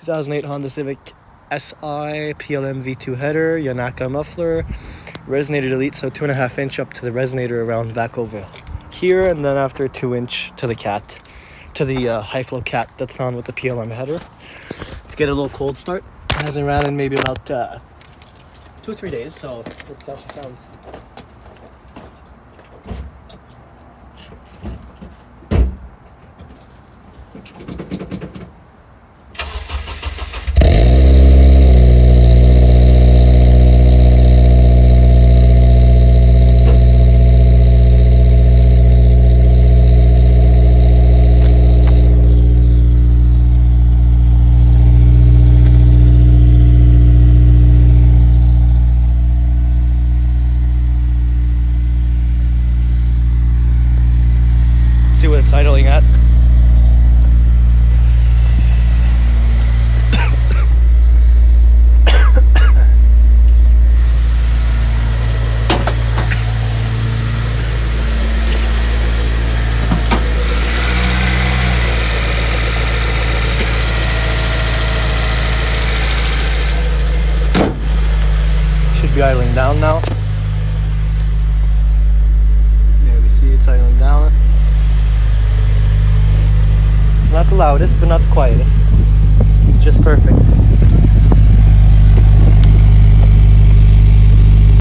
2008 Honda Civic SI PLM V2 header, yonaka muffler, resonator delete, so 2.5 inch up to the resonator around back over here, and then after 2 inch to the cat, to the high-flow cat that's on with the PLM header. Let's get a little cold start. It hasn't ran in maybe about 2 or 3 days, so let's see how she sounds. See what it's idling at. Should be idling down now. There we see it's idling down. Not the loudest, but not the quietest. It's just perfect.